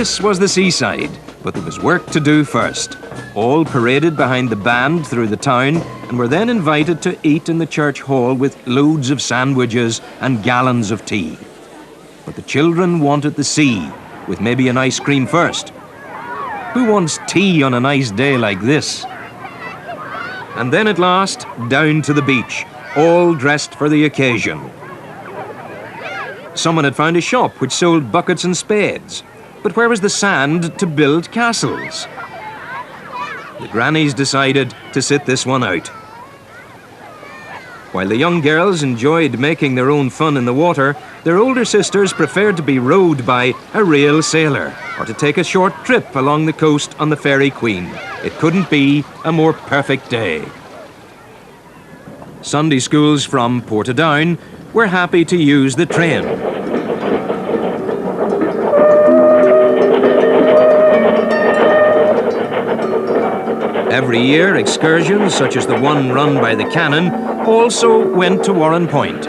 This was the seaside, but there was work to do first. All paraded behind the band through the town and were then invited to eat in the church hall with loads of sandwiches and gallons of tea. But the children wanted the sea, with maybe an ice cream first. Who wants tea on a nice day like this? And then at last, down to the beach, all dressed for the occasion. Someone had found a shop which sold buckets and spades. But where was the sand to build castles? The grannies decided to sit this one out. While the young girls enjoyed making their own fun in the water, their older sisters preferred to be rowed by a real sailor or to take a short trip along the coast on the Fairy Queen. It couldn't be a more perfect day. Sunday schools from Portadown were happy to use the train. Every year, excursions such as the one run by the Canon also went to Warren Point.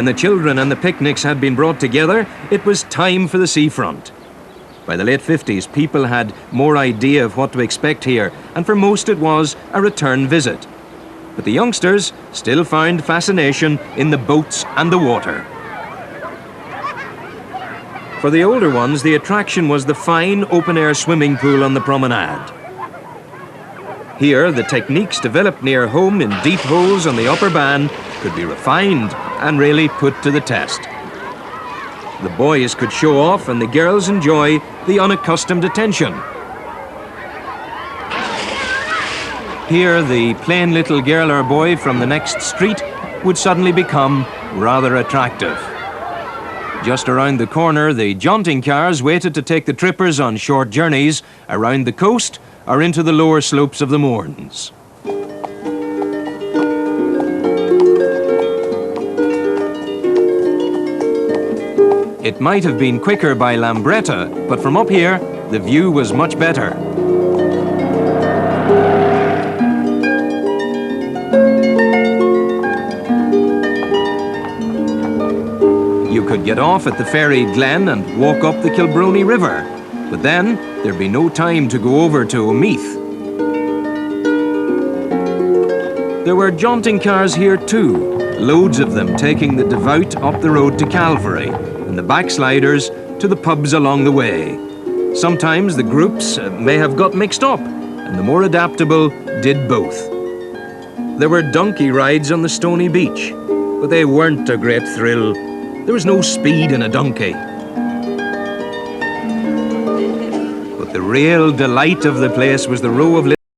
When the children and the picnics had been brought together, it was time for the seafront. By the late 50s, people had more idea of what to expect here, and for most it was a return visit. But the youngsters still found fascination in the boats and the water. For the older ones, the attraction was the fine open-air swimming pool on the promenade. Here, the techniques developed near home in deep holes on the upper ban could be refined and really put to the test. The boys could show off and the girls enjoy the unaccustomed attention. Here, the plain little girl or boy from the next street would suddenly become rather attractive. Just around the corner, the jaunting cars waited to take the trippers on short journeys around the coast or into the lower slopes of the Mournes. It might have been quicker by Lambretta, but from up here, the view was much better. You could get off at the Ferry Glen and walk up the Kilbrony River, but then there'd be no time to go over to Omeath. There were jaunting cars here too, loads of them taking the devout up the road to Calvary, and the backsliders to the pubs along the way. Sometimes the groups may have got mixed up, and the more adaptable did both. There were donkey rides on the stony beach, but they weren't a great thrill. There was no speed in a donkey. But the real delight of the place was the row of